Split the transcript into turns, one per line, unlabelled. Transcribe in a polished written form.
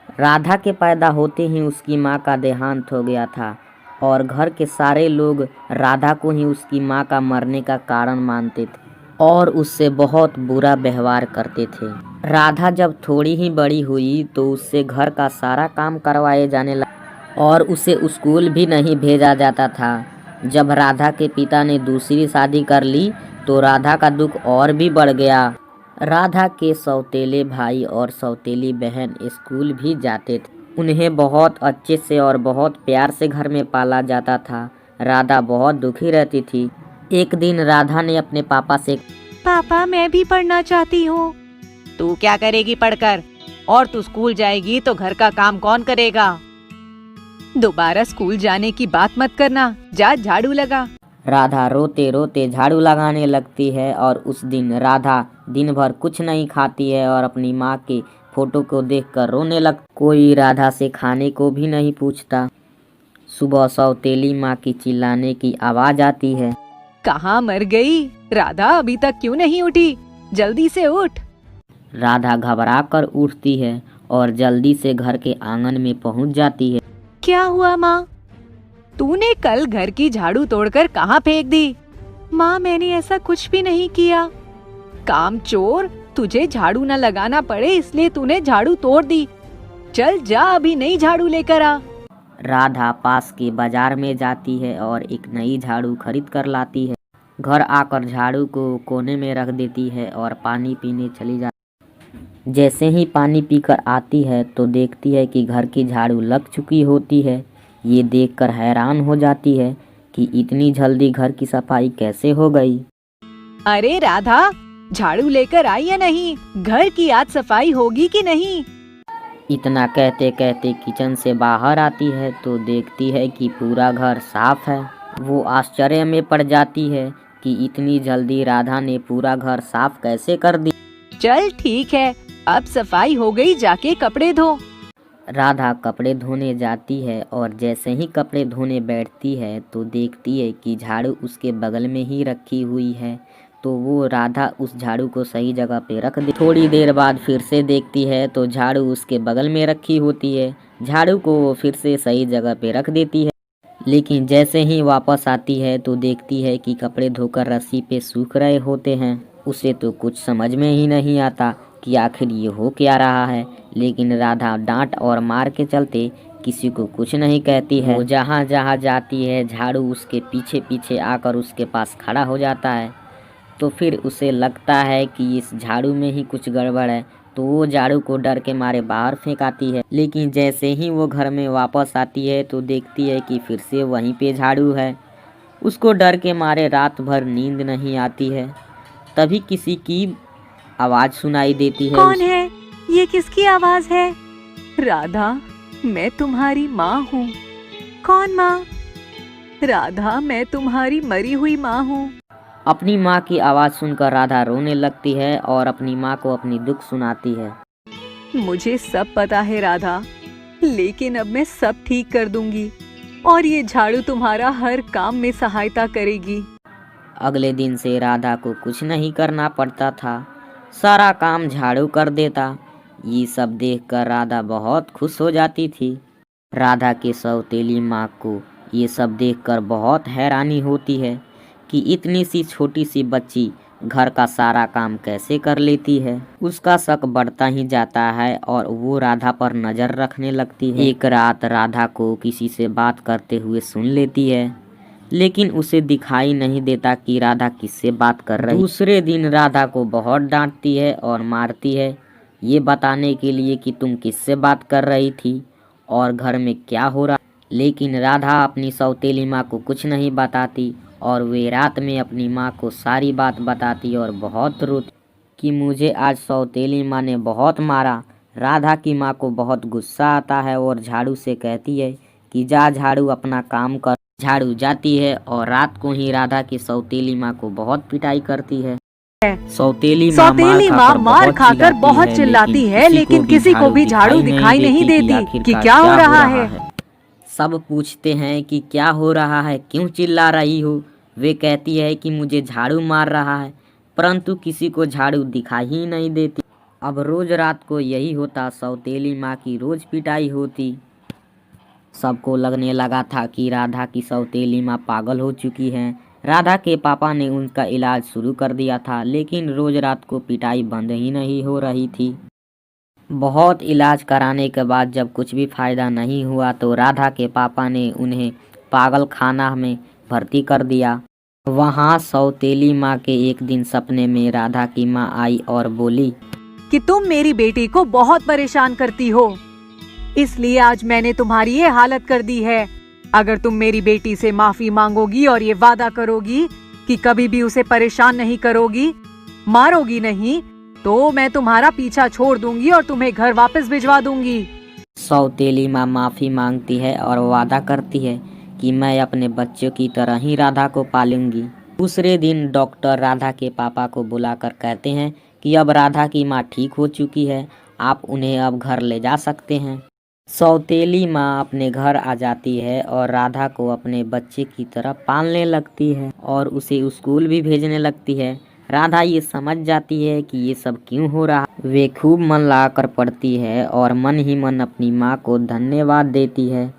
राधा के पैदा होते ही उसकी माँ का देहांत हो गया था और घर के सारे लोग राधा को ही उसकी माँ का मरने का कारण मानते थे और उससे बहुत बुरा व्यवहार करते थे। राधा जब थोड़ी ही बड़ी हुई तो उससे घर का सारा काम करवाए जाने लगा और उसे स्कूल भी नहीं भेजा जाता था। जब राधा के पिता ने दूसरी शादी कर ली तो राधा का दुख और भी बढ़ गया। राधा के सौतेले भाई और सौतेली बहन स्कूल भी जाते थे। उन्हें बहुत अच्छे से और बहुत प्यार से घर में पाला जाता था। राधा बहुत दुखी रहती थी। एक दिन राधा ने अपने पापा से,
पापा मैं भी पढ़ना चाहती हूँ। तू क्या करेगी पढ़कर? और तू स्कूल जाएगी तो घर का काम कौन करेगा? दोबारा स्कूल जाने की बात मत करना, जा झाड़ू लगा।
राधा रोते रोते झाड़ू लगाने लगती है और उस दिन राधा दिन भर कुछ नहीं खाती है और अपनी माँ के फोटो को देखकर रोने लगती। कोई राधा से खाने को भी नहीं पूछता। सुबह सौतेली माँ की चिल्लाने की आवाज आती है,
कहाँ मर गई? राधा अभी तक क्यों नहीं उठी? जल्दी से उठ।
राधा घबरा कर उठती है और जल्दी से घर के आंगन में पहुंच जाती है।
क्या हुआ माँ? तूने कल घर की झाड़ू तोड़कर कहाँ फेंक दी? माँ मैंने ऐसा कुछ भी नहीं किया। काम चोर, तुझे झाड़ू न लगाना पड़े इसलिए तूने झाड़ू तोड़ दी। चल जा अभी नई झाड़ू लेकर आ।
राधा पास के बाजार में जाती है और एक नई झाड़ू खरीद कर लाती है। घर आकर झाड़ू को कोने में रख देती है और पानी पीने चली जाती है। जैसे ही पानी पीकर आती है तो देखती है कि घर की झाड़ू लग चुकी होती है। ये देखकर हैरान हो जाती है कि इतनी जल्दी घर की सफाई कैसे हो गई।
अरे राधा, झाड़ू लेकर आई या नहीं? घर की आज सफाई होगी कि नहीं?
इतना कहते कहते किचन से बाहर आती है तो देखती है कि पूरा घर साफ है। वो आश्चर्य में पड़ जाती है कि इतनी जल्दी राधा ने पूरा घर साफ कैसे कर दी।
चल ठीक है, अब सफाई हो गई, जाके कपड़े धो।
राधा कपड़े धोने जाती है और जैसे ही कपड़े धोने बैठती है तो देखती है कि झाड़ू उसके बगल में ही रखी हुई है। तो वो राधा उस झाड़ू को सही जगह पे रख दे। थोड़ी देर बाद फिर से देखती है तो झाड़ू उसके बगल में रखी होती है। झाड़ू को वो फिर से सही जगह पे रख देती है, लेकिन जैसे ही वापस आती है तो देखती है कि कपड़े धोकर रस्सी पे सूख रहे होते हैं। उसे तो कुछ समझ में ही नहीं आता कि आखिर ये हो क्या रहा है, लेकिन राधा डांट और मार के चलते किसी को कुछ नहीं कहती है। वो जहाँ जहाँ जाती है झाड़ू उसके पीछे पीछे आकर उसके पास खड़ा हो जाता है। तो फिर उसे लगता है कि इस झाड़ू में ही कुछ गड़बड़ है, तो वो झाड़ू को डर के मारे बाहर फेंक आती है। लेकिन जैसे ही वो घर में वापस आती है तो देखती है कि फिर से वहीं पे झाड़ू है। उसको डर के मारे रात भर नींद नहीं आती है। तभी किसी की आवाज़ सुनाई देती है।
कौन है? ये किसकी आवाज है? राधा, मैं तुम्हारी माँ हूँ। कौन माँ? राधा, मैं तुम्हारी मरी हुई माँ हूँ।
अपनी माँ की आवाज़ सुनकर राधा रोने लगती है और अपनी माँ को अपनी दुख सुनाती है।
मुझे सब पता है राधा, लेकिन अब मैं सब ठीक कर दूंगी और ये झाड़ू तुम्हारा हर काम में सहायता करेगी।
अगले दिन से राधा को कुछ नहीं करना पड़ता था, सारा काम झाड़ू कर देता। ये सब देखकर राधा बहुत खुश हो जाती थी। राधा के सौतेली माँ को ये सब देखकर बहुत हैरानी होती है कि इतनी सी छोटी सी बच्ची घर का सारा काम कैसे कर लेती है। उसका शक बढ़ता ही जाता है और वो राधा पर नज़र रखने लगती है। एक रात राधा को किसी से बात करते हुए सुन लेती है, लेकिन उसे दिखाई नहीं देता कि राधा किससे बात कर रही है। दूसरे दिन राधा को बहुत डांटती है और मारती है, ये बताने के लिए कि तुम किससे बात कर रही थी और घर में क्या हो रहा। लेकिन राधा अपनी सौतेली माँ को कुछ नहीं बताती और वे रात में अपनी माँ को सारी बात बताती और बहुत रोती कि मुझे आज सौतेली माँ ने बहुत मारा। राधा की माँ को बहुत गुस्सा आता है और झाड़ू से कहती है कि जा झाड़ू अपना काम कर। झाड़ू जाती है और रात को ही राधा की सौतेली माँ को बहुत पिटाई करती है। सौतेली माँ मार खाकर बहुत चिल्लाती है, लेकिन किसी को भी झाड़ू दिखाई नहीं देती कि क्या हो रहा है। सब पूछते हैं कि क्या हो रहा है, क्यों चिल्ला रही हो। वे कहती है कि मुझे झाड़ू मार रहा है, परंतु किसी को झाड़ू दिखाई ही नहीं देती। अब रोज रात को यही होता, सौतेली माँ की रोज पिटाई होती। सबको लगने लगा था कि राधा की सौतेली माँ पागल हो चुकी है। राधा के पापा ने उनका इलाज शुरू कर दिया था, लेकिन रोज रात को पिटाई बंद ही नहीं हो रही थी। बहुत इलाज कराने के बाद जब कुछ भी फायदा नहीं हुआ तो राधा के पापा ने उन्हें पागल खाना में भर्ती कर दिया। वहाँ सौतेली माँ के एक दिन सपने में राधा की माँ आई और बोली
कि तुम मेरी बेटी को बहुत परेशान करती हो, इसलिए आज मैंने तुम्हारी ये हालत कर दी है। अगर तुम मेरी बेटी से माफी मांगोगी और ये वादा करोगी कि कभी भी उसे परेशान नहीं करोगी, मारोगी नहीं, तो मैं तुम्हारा पीछा छोड़ दूंगी और तुम्हें घर वापस भिजवा दूंगी।
सौतेली माँ माफी मांगती है और वादा करती है कि मैं अपने बच्चों की तरह ही राधा को पालूंगी। दूसरे दिन डॉक्टर राधा के पापा को बुलाकर कहते हैं कि अब राधा की माँ ठीक हो चुकी है, आप उन्हें अब घर ले जा सकते हैं। सौतेली माँ अपने घर आ जाती है और राधा को अपने बच्चे की तरह पालने लगती है और उसे स्कूल भी भेजने लगती है। राधा ये समझ जाती है कि ये सब क्यों हो रहा। वे खूब मन लगाकर पढ़ती है और मन ही मन अपनी माँ को धन्यवाद देती है।